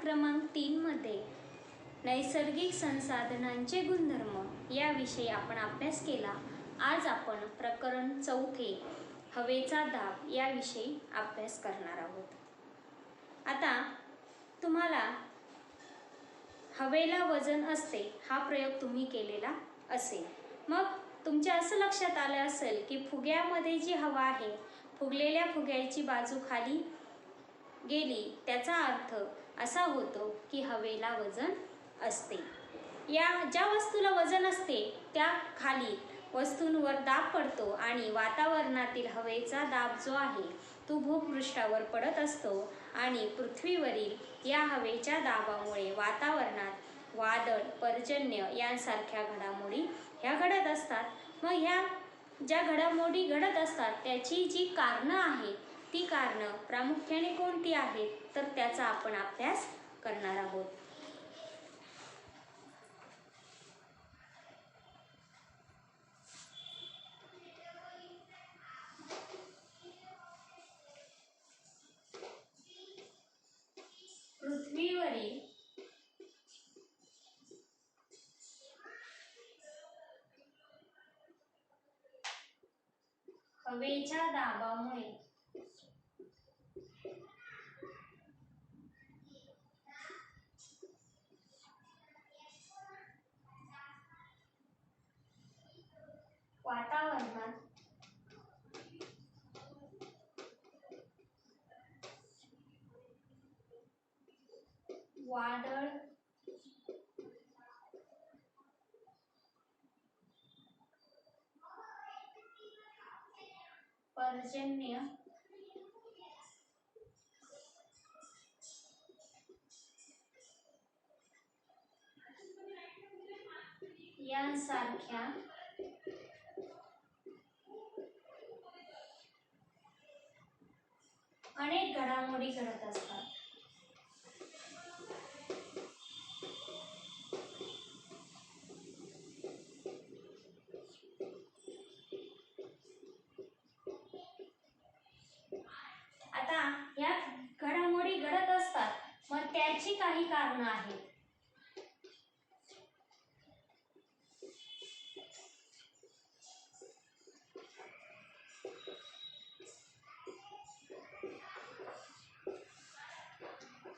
क्रमांक 3 मध्ये नैसर्गिक संसाधनांचे गुणधर्म याविषयी आपण अभ्यास केला. आज आपण प्रकरण 4 हवेचा दाब याविषयी अभ्यास करणार आहोत. आता तुम्हाला हवेला वजन असते हा प्रयोग तुम्ही केलेला असेल. मग तुमच्या असं लक्षात आलं असेल की फुग्यामध्ये जी हवा आहे, फुगलेल्या फुग्याची बाजू खाली गेली त्याचा अर्थ असा होतो की हवेला वजन असते. या ज्या वस्तूला वजन असते त्या खाली वस्तूंवर दाब पडतो आणि वातावरणातील हवेचा दाब जो आहे तो भूपृष्ठावर पडत असतो आणि पृथ्वीवरील या हवेच्या दाबामुळे वातावरणात वादळ, पर्जन्य यांसारख्या घडामोडी ह्या घडत असतात. मग ह्या ज्या घडामोडी घडत असतात त्याची जी कारणं आहेत ती कारणं प्रामुख्याने कोणती आहेत तर त्याचा आपण अभ्यास करणार आहोत. पृथ्वीवरील हवेच्या दाबामुळे वातावरणात वादळ, पर्जन्य यांसारख्या अनेक घडामोडी घडत असतात. आता या घडामोडी घडत असतात, मग त्याची काही कारणं आहेत.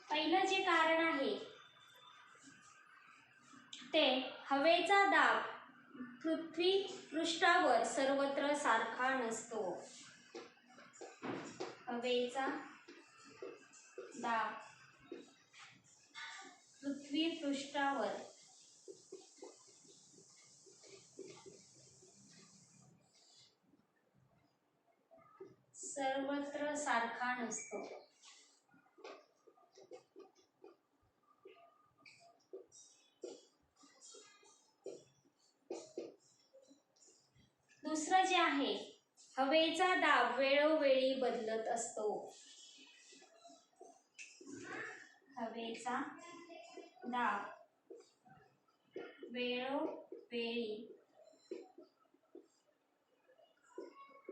पहिलं जे कारण आहे ते हवेचा दाब पृथ्वी पृष्ठावर सर्वत्र सारखा नसतो. हवेचा दाब पृथ्वी पृष्ठावर सर्वत्र सारखा नसतो. दुसरं जे आहे हवेचा दाब वेळोवेळी बदलत असतो. हवेचा दाब वेळोवेळी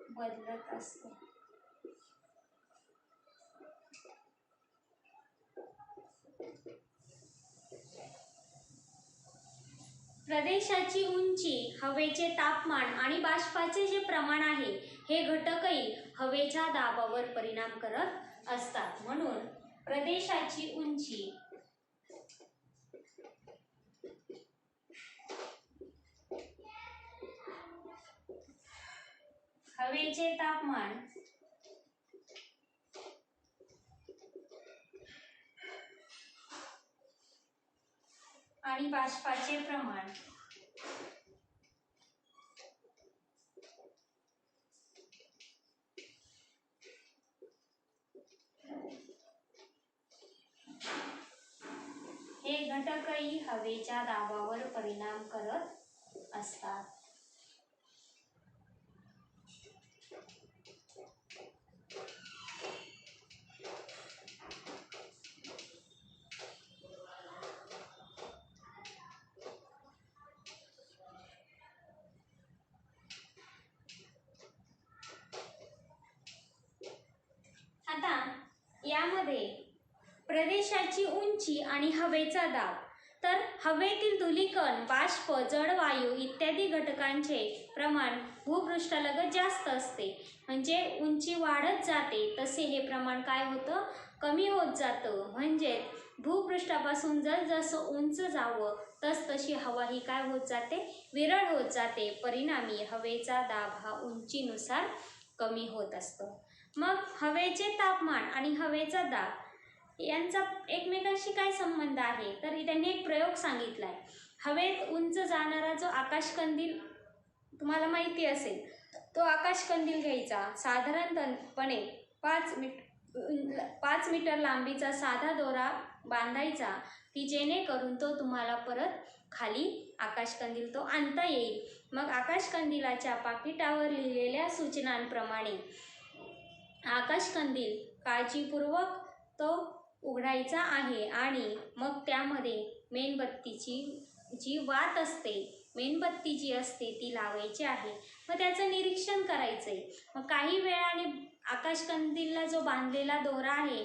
बदलत असतो. प्रदेशाची उंची, हवेचे तापमान आणि बाष्पाचे जे प्रमाण आहे हे घटकही हवेच्या दाबावर परिणाम करत असतात. म्हणून प्रदेशाची उंची, हवेचे तापमान आणि बाष्पाचे प्रमाण हे घटकही हवेच्या दाबावर परिणाम करत असतात. यामध्ये प्रदेशाची उंची उंची आणि हवेचा दाब. तर हवेतील धूलिकण, बाष्प, जड वायू इत्यादी घटकांचे प्रमाण भूपृष्ठालगत जास्त असते. म्हणजे उंची वाढत जाते तसे हे प्रमाण काय होतं, कमी होत जातं. म्हणजे भूपृष्ठापासून जसजसं उंच जावं तशी हवा ही काय होत जाते, विरळ होत जाते. परिणामी हवेचा दाब हा उंचीनुसार कमी होत असतो. मग हवेचे तापमान आणि हवेचा दाब यांचा एकमेकांशी काय संबंध आहे, तर त्यांनी एक प्रयोग सांगितलाय. हवेत उंच जाणारा जो आकाशकंदील तुम्हाला माहिती असेल, तो आकाशकंदील घ्यायचा. साधारणपणे 5 मीटर लांबीचा साधा दोरा बांधायचा, की जेणेकरून तो तुम्हाला परत खाली आकाशकंदील तो आणता येईल. मग आकाशकंदिलाच्या पाकिटावर लिहिलेल्या सूचनांप्रमाणे आकाशकंदील काळजीपूर्वक तो उघडायचा आहे आणि मग त्यामध्ये मेणबत्तीची जी वात असते, मेणबत्ती जी असते ती लावायची आहे. मग त्याचं निरीक्षण करायचंय. मग काही वेळाने आकाशकंदीलला जो बांधलेला दोरा आहे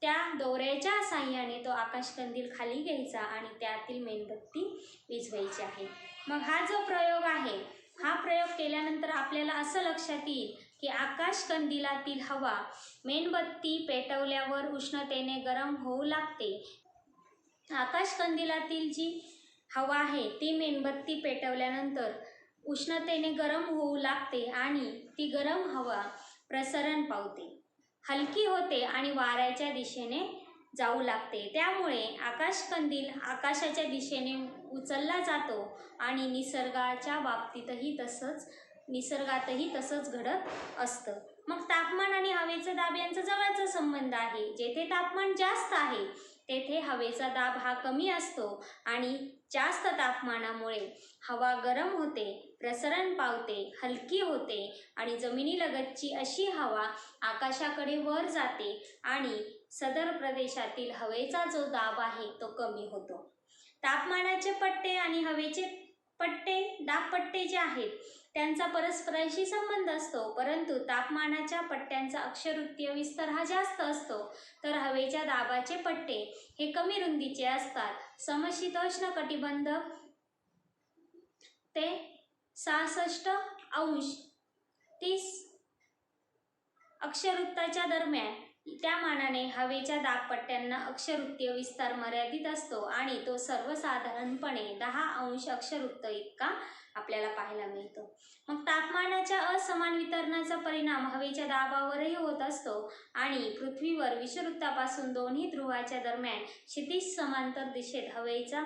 त्या दोऱ्याच्या साहाय्याने तो आकाशकंदील खाली घ्यायचा आणि त्यातील मेणबत्ती विझवायची आहे. मग हा जो प्रयोग आहे, हा प्रयोग केल्यानंतर आपल्याला असं लक्षात येईल की आकाशकंदिलातील हवा मेणबत्ती पेटवल्यावर उष्णतेने गरम होऊ लागते. आकाशकंदिलातील जी हवा आहे ती मेणबत्ती पेटवल्यानंतर उष्णतेने गरम होऊ लागते आणि ती गरम हवा प्रसरण पावते, हलकी होते आणि वाऱ्याच्या दिशेने जाऊ लागते. त्यामुळे आकाशकंदील आकाशाच्या दिशेने उचलला जातो आणि निसर्गातही तसंच घडत असतं. मग तापमान आणि हवेचा दाब यांचा जवळचा संबंध आहे. जेथे तापमान जास्त आहे तेथे हवेचा दाब हा कमी असतो आणि जास्त तापमानामुळे हवा गरम होते, प्रसरण पावते, हलकी होते आणि जमिनीलगतची अशी हवा आकाशाकडे वर जाते आणि सदर प्रदेशातील हवेचा जो दाब आहे तो कमी होतो. तापमानाचे पट्टे आणि हवेचे पट्टे, दाबपट्टे जे आहेत त्यांचा परस्परांशी संबंध असतो, परंतु तापमानाच्या पट्ट्यांचा अक्षवृत्तीय विस्तार हा जास्त असतो, तर हवेच्या दाबाचे पट्टे हे कमी रुंदीचे असतात. समशीतोष्ण कटिबंध ते 66°30 अक्षवृत्ताच्या दरम्यान, त्या मानाने हवेच्या दाबपट्ट्यांना अक्षवृत्तीय विस्तार मर्यादित असतो आणि तो सर्वसाधारणपणे 10° अक्षवृत्त इतका आपल्याला पाहायला मिळतो. मग तापमानाच्या असमान वितरणाचा परिणाम हवेच्या दाबावरही होत असतो आणि पृथ्वीवर विषुववृत्तापासून दोन्ही ध्रुवाच्या दरम्यान क्षितिज समांतर दिशेत हवेचा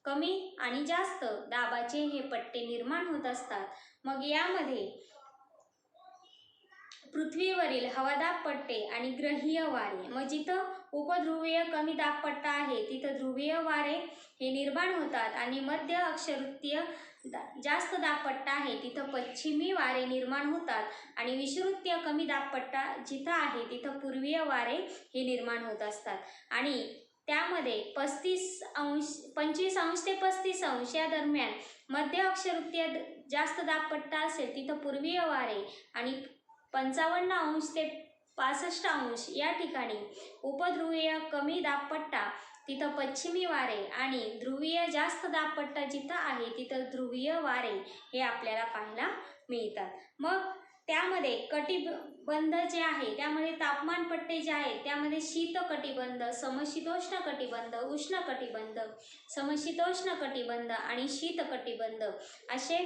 कमी आणि जास्त दाबाचे हे पट्टे निर्माण होत असतात. मग यामध्ये पृथ्वीवरील हवादाब पट्टे आणि ग्रहीय वारे, मग जिथं उपध्रुवीय कमी दाबपट्टा आहे तिथं ध्रुवीय वारे हे निर्माण होतात आणि मध्य अक्षवृत्तीय जास्त दाबपट्टा आहे तिथं पश्चिमी वारे निर्माण होतात आणि विषुववृत्तीय कमी दाबपट्टा जिथं आहे तिथं पूर्वीय वारे हे निर्माण होत असतात. आणि त्यामध्ये 25° ते 35° या दरम्यान मध्य अक्षवृत्तीय जास्त दाबपट्टा असेल तिथं पूर्वीय वारे आणि 55° ते 65° या ठिकाणी उपध्रुवीय कमी दाबपट्टा तिथं पश्चिमी वारे आणि ध्रुवीय जास्त दाबपट्टा जिथं आहे तिथं ध्रुवीय वारे हे आपल्याला पाहायला मिळतात. मग त्यामध्ये कटिबंध जे आहे त्यामध्ये तापमान पट्टे जे आहेत त्यामध्ये शीत कटिबंध, समशीतोष्ण कटिबंध, उष्ण कटिबंध, समशीतोष्ण कटिबंध आणि शीत कटिबंध असे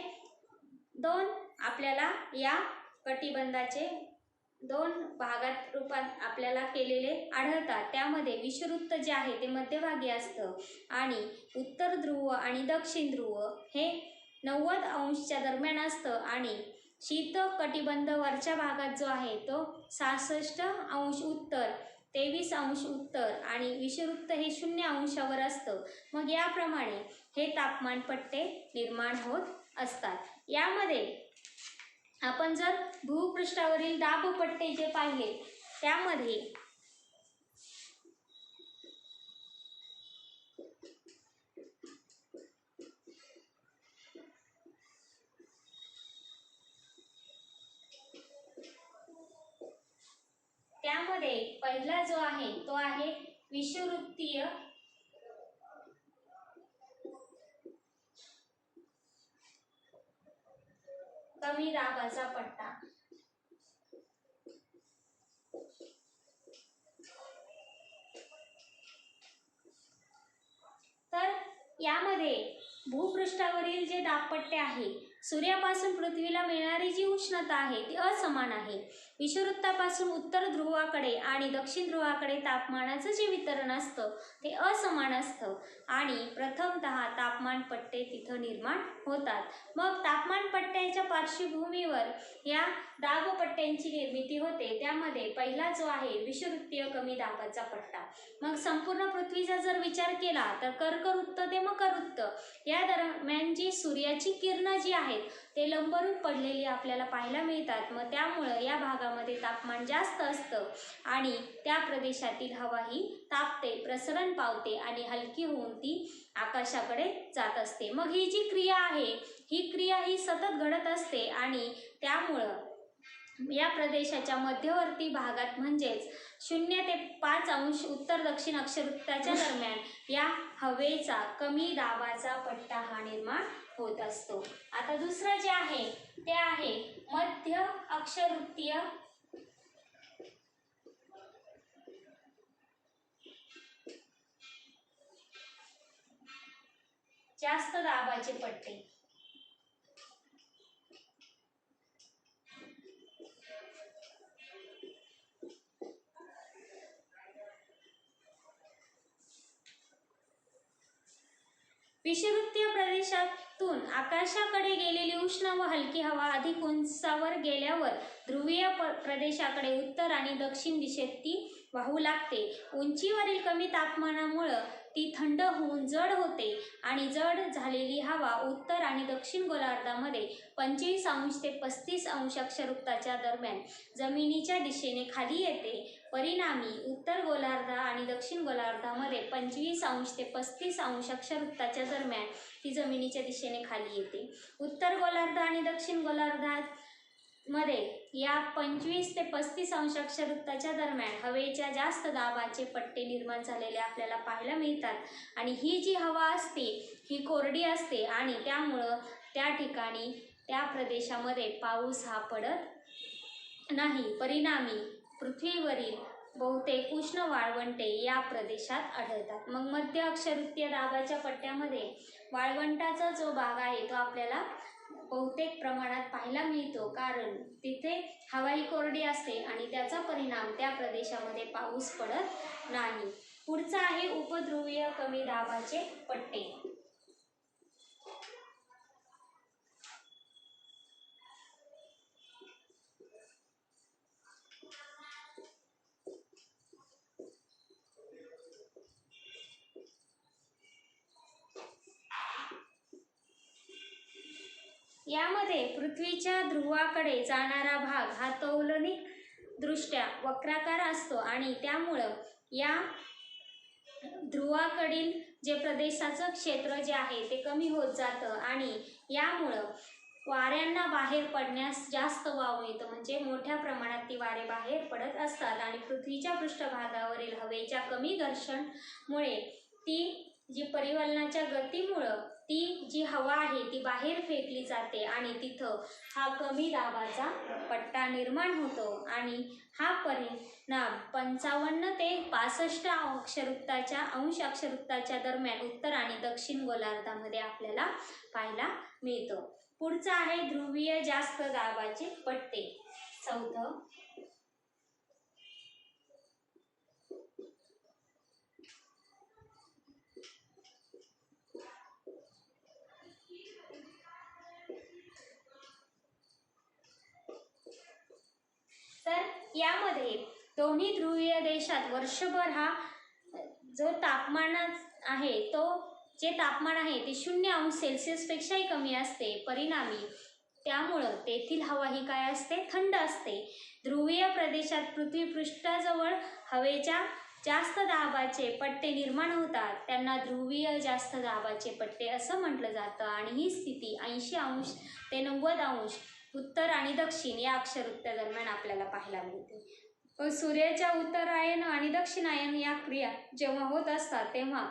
2 आपल्याला या कटिबंधाचे 2 भागात रूपात आपल्याला केलेले आढळतात. त्यामध्ये विषुववृत्त जे आहे ते मध्यभागी असतं आणि उत्तर ध्रुव आणि दक्षिण ध्रुव हे 90° दरम्यान असतं आणि शीत कटिबंध वरच्या भागात जो आहे तो 66° उत्तर, 23° उत्तर आणि विषुववृत्त हे 0° असतं. मग याप्रमाणे हे तापमान पट्टे निर्माण होत असतात. यामध्ये आपण जर भूपृष्ठावरील दाबपट्टे जे पाहिले त्यामध्ये पहिला जो आहे तो आहे विषुववृत्तीय कमी दाबाचा पट्टा. तर यामध्ये भूपृष्ठावरील जे दाबपट्टे आहे, सूर्यापासून पृथ्वीला मिळणारी जी उष्णता आहे ती असमान आहे. विषुववृत्तापासून उत्तर ध्रुवाकडे आणि दक्षिण ध्रुवाकडे तापमानाचं जे वितरण असतं ते असमान असतं आणि प्रथमतः तापमान पट्टे तिथं निर्माण होतात. मग तापमान पट्ट्याच्या पार्श्वभूमीवर या दाबपट्ट्यांची निर्मिती होते. त्यामध्ये पहिला जो आहे विषुववृत्तीय कमी दाबाचा पट्टा. मग संपूर्ण पृथ्वीचा जर विचार केला तर कर्कवृत्त ते मकरवृत्त या दरम्यान जी सूर्याची किरणं जी आहेत ते लंबरूप पडलेली आपल्याला पाहायला मिळतात. मग त्यामुळं या भागामध्ये तापमान जास्त असतं आणि त्या प्रदेशातील हवा ही तापते, प्रसरण पावते आणि हलकी होऊन ती आकाशाकडे जात असते. मग ही जी क्रिया आहे ही क्रिया ही सतत घडत असते आणि त्यामुळं या प्रदेशाच्या मध्यवर्ती भागात म्हणजेच 0 ते 5 अंश उत्तर दक्षिण अक्षवृत्ताच्या दरम्यान या हवेचा कमी दाबाचा पट्टा हा निर्माण होत असतो. आता दुसरं जे आहे ते आहे मध्य अक्षवृत्तीय जास्त दाबाचे पट्टे. विषुववृत्तीय प्रदेशातून आकाशाकडे गेलेली उष्ण व हलकी हवा अधिक उंचावर गेल्यावर ध्रुवीय प्रदेशाकडे उत्तर आणि दक्षिण दिशेत ती वाहू लागते. उंचीवरील कमी तापमानामुळे ती थंड होऊन जड होते आणि जड झालेली हवा उत्तर आणि दक्षिण गोलार्धामध्ये 25 अंश ते 35 अंश अक्षवृत्ताच्या दरम्यान जमिनीच्या दिशेने खाली येते. परिणामी उत्तर गोलार्ध आणि दक्षिण गोलार्धामध्ये 25 अंश ते 35 अंश अक्षवृत्ताच्या दरम्यान ती जमिनीच्या दिशेने खाली येते. उत्तर गोलार्ध आणि दक्षिण गोलार्धामध्ये या 25 ते 35 अंश अक्षवृत्ताच्या दरम्यान हवेच्या जास्त दाबाचे पट्टे निर्माण झालेले आपल्याला पाहायला मिळतात आणि ही जी हवा असते ही कोरडी असते आणि त्यामुळं त्या ठिकाणी त्या प्रदेशामध्ये पाऊस हा पडत नाही. परिणामी पृथ्वीवरील बहुतेक उष्ण वाळवंटे या प्रदेशात आढळतात. मग मध्य अक्षवृत्तीय दाबाच्या पट्ट्यामध्ये वाळवंटाचा जो भाग आहे तो आपल्याला बहुतेक प्रमाणात पाहायला मिळतो, कारण तिथे हवा ही कोरडी असते आणि त्याचा परिणाम त्या प्रदेशामध्ये पाऊस पडत नाही. पुढचा आहे उपध्रुवीय कमी दाबाचे पट्टे. यामध्ये पृथ्वीच्या ध्रुवाकडे जाणारा भाग हा तौलनिक दृष्ट्या वक्राकार असतो आणि त्यामुळं या ध्रुवाकडील जे प्रदेशाचं क्षेत्र जे आहे ते कमी होत जातं आणि यामुळं वाऱ्यांना बाहेर पडण्यास जास्त वाव मिळतो. म्हणजे मोठ्या प्रमाणात ती वारे बाहेर पडत असतात आणि पृथ्वीच्या पृष्ठभागावरील हवेच्या कमी घर्षणामुळे ती जी परिवलनाच्या गतीमुळं ती जी हवा आहे ती बाहेर फेकली जाते आणि तिथं हा कमी दाबाचा पट्टा निर्माण होतो आणि हा परिणाम 55 ते 65 अंश अक्षवृत्ताच्या दरम्यान उत्तर आणि दक्षिण गोलार्धामध्ये आपल्याला पाहायला मिळतो. पुढचा आहे ध्रुवीय जास्त दाबाचे पट्टे. चौथं तर यामध्ये दोन्ही ध्रुवीय देशात वर्षभर हा जो तापमान आहे तो जे तापमान आहे ते 0 अंश सेल्सिअसपेक्षाही कमी असते. परिणामी त्यामुळं तेथील हवा ही काय असते, थंड असते. ध्रुवीय प्रदेशात पृथ्वीपृष्ठाजवळ हवेच्या जास्त दाबाचे पट्टे निर्माण होतात. त्यांना ध्रुवीय जास्त दाबाचे पट्टे असं म्हटलं जातं आणि ही स्थिती 80 अंश ते 90 अंश उत्तर आणि दक्षिण या अक्षवृत्तादरम्यान आपल्याला पाहायला मिळते. सूर्याच्या उत्तरायण आणि दक्षिणायन या क्रिया जेव्हा होत असतात तेव्हा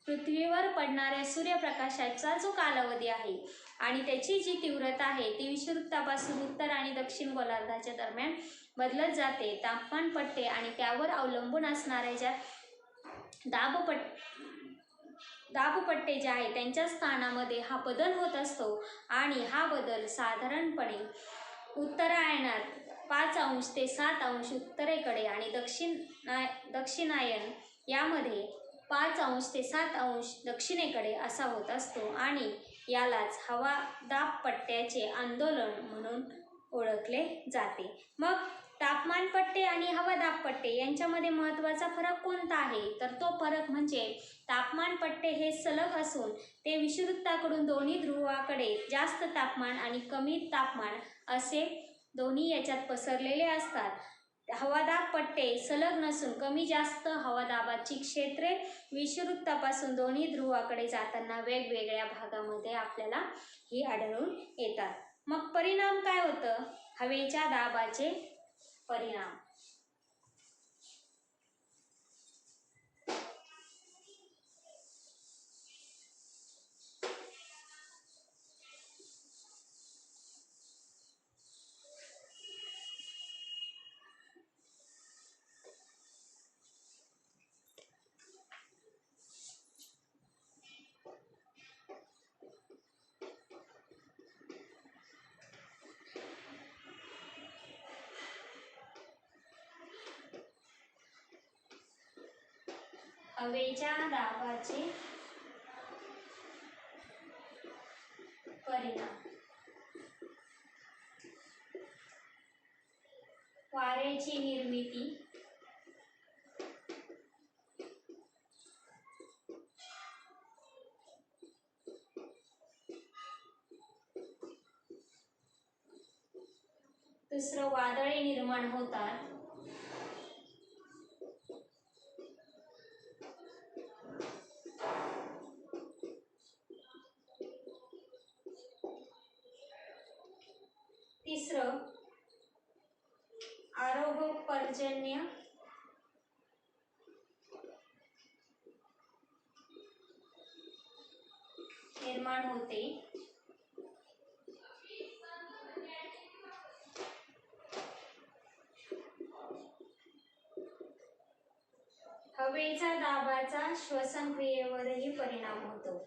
पृथ्वीवर पडणाऱ्या सूर्यप्रकाशाचा जो कालावधी आहे आणि त्याची जी तीव्रता आहे ती विषुववृत्तापासून उत्तर आणि दक्षिण गोलार्धाच्या दरम्यान बदलत जाते. तापमान पट्टे आणि त्यावर अवलंबून असणाऱ्या ज्या दाबपट्टे जे आहे त्यांच्या स्थानामध्ये हा बदल होत असतो आणि हा बदल साधारणपणे उत्तरायणात 5 अंश ते 7 अंश उत्तरेकडे आणि दक्षिणायन यामध्ये 5 अंश ते 7 अंश दक्षिणेकडे असा होत असतो आणि यालाच हवा दाब पट्ट्याचे आंदोलन म्हणून ओळखले जाते. मग तापमान पट्टे आणि हवा दाब पट्टे यांच्यामध्ये महत्त्वाचा फरक कोणता आहे तर तो फरक म्हणजे तापमान पट्टे हे सलग असून ते विषुववृत्ताकडून दोन्ही ध्रुवाकडे जास्त तापमान आणि कमी तापमान असे दोन्ही याच्यात पसरलेले असतात. हवादाब पट्टे सलग नसून कमी जास्त हवादाबाची क्षेत्रे विषुववृत्तापासून दोन्ही ध्रुवाकडे जाताना वेगवेगळ्या भागामध्ये आपल्याला ही आढळून येतात. मग परिणाम काय होतं? हवेच्या दाबाचे परिणाम. हवेच्या दाबाचे परिणाम. वाऱ्याची निर्मिती, दुसरं वादळे निर्माण होतात. तिसरं आरोह पर्जन्य निर्माण होते. हवेच्या दाबाचा श्वसन क्रियेवरही परिणाम होतो.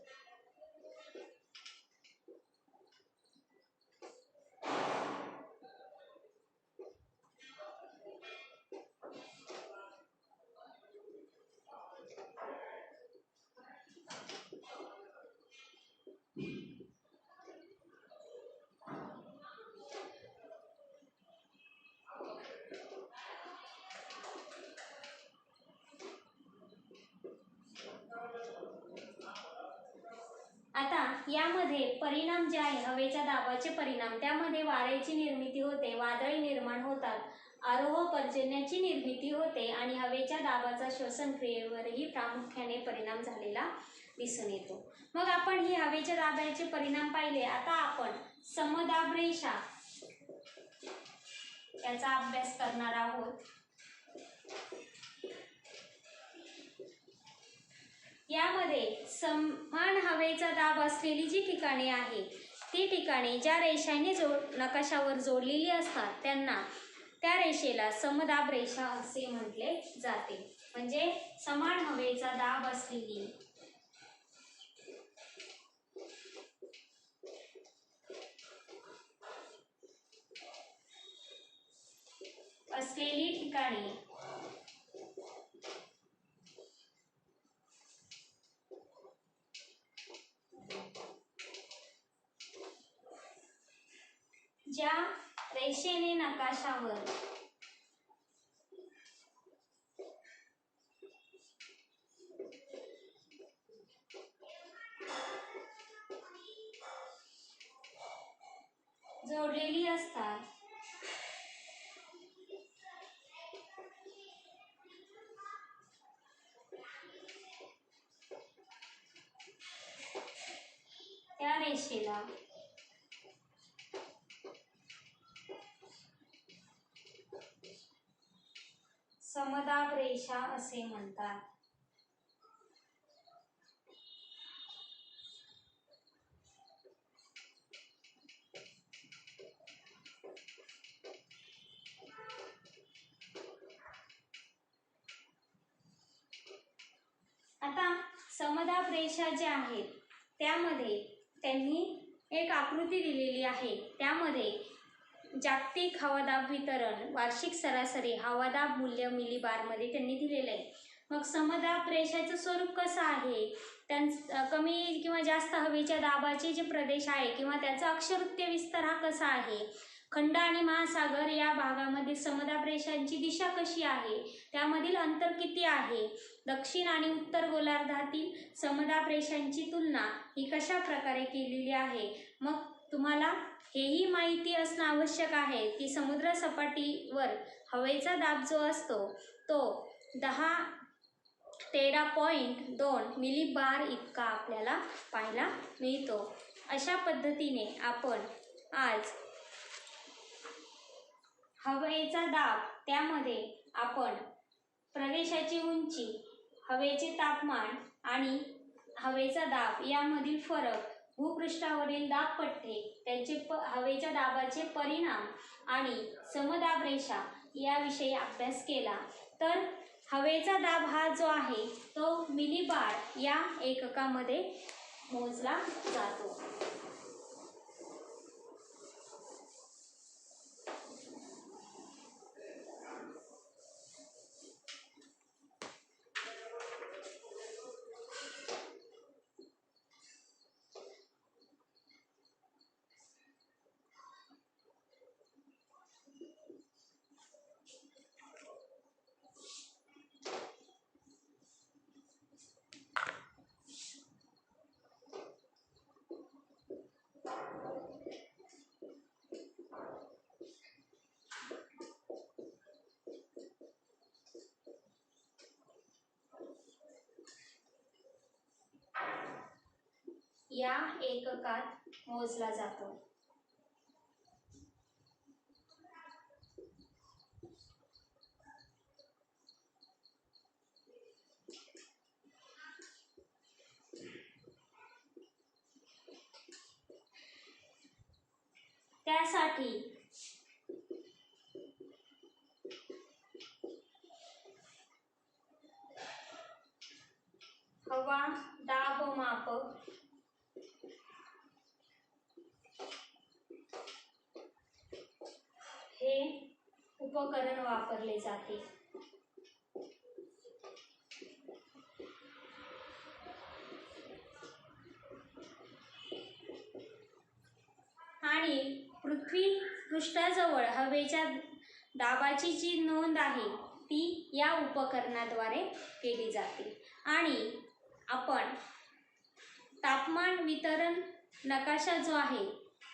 आता यामध्ये परिणाम जे आहे हवेच्या दाबाचे परिणाम, त्यामध्ये वाऱ्याची निर्मिती होते, वादळे निर्माण होतात, आरोह पर्जन्याची निर्मिती होते आणि हवेच्या दाबाचा श्वसन क्रियेवरही प्रामुख्याने परिणाम झालेला दिसून येतो. मग आपण ही हवेच्या दाबाचे परिणाम पाहिले. आता आपण समदाब रेषा याचा अभ्यास करणार आहोत. यामध्ये समान हवेचा दाब असलेली जी ठिकाणे आहे ती ठिकाणे ज्या रेषाने नकाशावर जोडलेली असतात त्यांना त्या रेषेला समदाब रेषा असे म्हटले जाते. म्हणजे समान हवेचा दाब असलेली ठिकाणे ज्या रेषेने नकाशावर जोडलेली असतात त्या रेषेला समदाब रेषा असे म्हणतात. समदाब रेषा ज्या आहेत त्यामध्ये त्यांनी एक आकृती दिलेली आहे. त्यामध्ये जागतिक हवादाब वितरण वार्षिक सरासरी हवादाब मूल्य मिलीबारमध्ये त्यांनी दिलेलं आहे. मग समदाब रेषाचं स्वरूप कसं आहे, कमी किंवा जास्त हवेच्या दाबाचे जे प्रदेश आहे किंवा त्याचा अक्षवृत्तीय विस्तार हा कसा आहे, खंड आणि महासागर या भागामध्ये समदाब रेषांची दिशा कशी आहे, त्यामधील अंतर किती आहे, दक्षिण आणि उत्तर गोलार्धातील समदाब रेषांची तुलना ही कशा प्रकारे केलेली आहे. मग तुम्हाला हेही माहिती असणं आवश्यक आहे की समुद्र सपाटीवर हवेचा दाब जो असतो तो 13.2 मिलीबार इतका आपल्याला पाहायला मिळतो. अशा पद्धतीने आपण आज हवेचा दाब, त्यामध्ये आपण प्रदेशाची उंची, हवेचे तापमान आणि हवेचा दाब यामधील फरक, भूपृष्ठावरील दाबपट्टे, त्यांचे हवेच्या दाबाचे परिणाम आणि समदाब रेषा याविषयी अभ्यास केला. तर हवेचा दाब हा जो आहे तो मिलीबार या एककामध्ये मोजला जातो. या एककात मोजला जातो. त्यासाठी हवा दाब मापक हे उपकरण वापरले जाते. आणि पृथ्वी पृष्ठाजवळ हवेच्या दाबाची जी नोंद आहे ती या उपकरणाद्वारे केली जाते. आणि आपण तापमान वितरण नकाशा जो आहे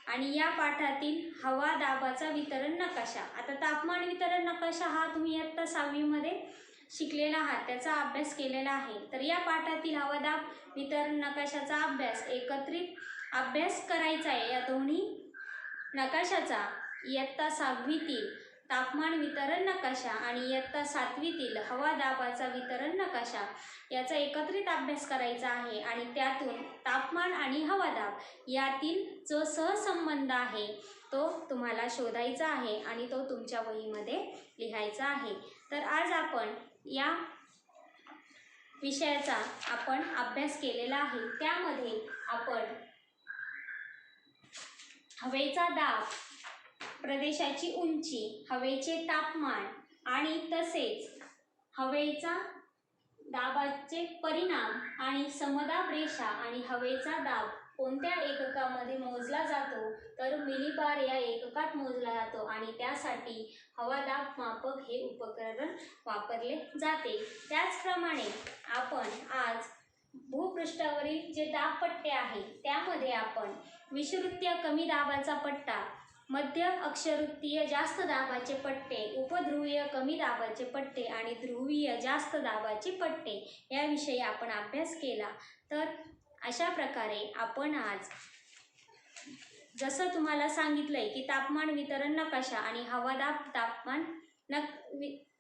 आणि या पाठातील हवा दाबाचा वितरण नकाशा, आता तापमान वितरण नकाशा हा तुम्ही इयत्ता 6वी मध्ये शिकलेला आहात, त्याचा अभ्यास केलेला आहे. तर या पाठातील हवादाब वितरण नकाशाचा अभ्यास एकत्रित अभ्यास करायचा आहे. या दोन्ही नकाशाचा इयत्ता 6वीतील तापमान वितरण नकाशा आणि इयत्ता 7वीतील हवा दाबाचा वितरण नकाशा याचा एकत्रित अभ्यास करायचा आहे. आणि त्यातून तापमान आणि हवादाब यातील जो सहसंबंध आहे तो तुम्हाला शोधायचा आहे आणि तो तुमच्या वहीमध्ये लिहायचा आहे. तर आज आपण या विषयाचा अभ्यास केलेला आहे. त्यामध्ये आपण हवेचा दाब, प्रदेशाची उंची, हवेचे तापमान आणि तसेच हवेचा दाबाचे परिणाम आणि समदाब रेषा आणि हवेचा दाब कोणत्या एककामध्ये मोजला जातो, तर मिलीबार या एककात मोजला जातो. आणि त्यासाठी हवादाब मापक हे उपकरण वापरले जाते. त्याचप्रमाणे आपण आज भूपृष्ठावरील जे दाबपट्टे आहेत त्यामध्ये आपण विषुववृत्तीय कमी दाबाचा पट्टा, मध्य अक्षवृत्तीय जास्त दाबाचे पट्टे, उपध्रुवीय कमी दाबाचे पट्टे आणि ध्रुवीय जास्त दाबाचे पट्टे याविषयी आपण अभ्यास केला. तर अशा प्रकारे आपण आज जसं तुम्हाला सांगितलंय की तापमान वितरण नकाशा आणि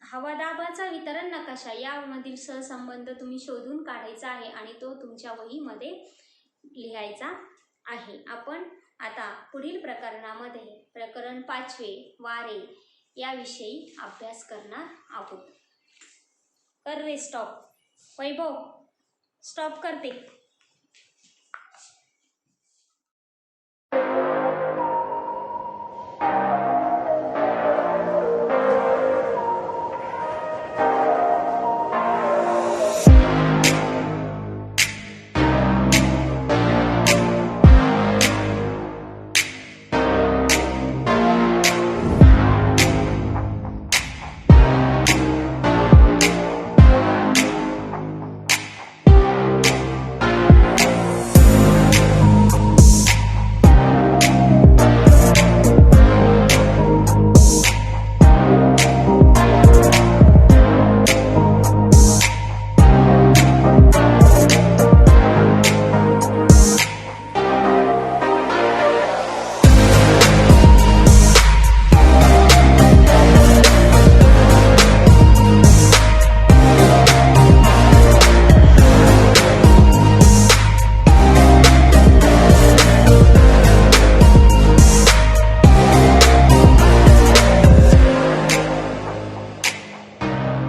हवादाबाचा वितरण नकाशा यामधील सहसंबंध तुम्ही शोधून काढायचा आहे आणि तो तुमच्या वहीमध्ये लिहायचा आहे. आपण आता पुढील प्रकरणामध्ये प्रकरण 5वे वारे याविषयी अभ्यास करणार आहोत. कर रे स्टॉप. वैभव स्टॉप करते.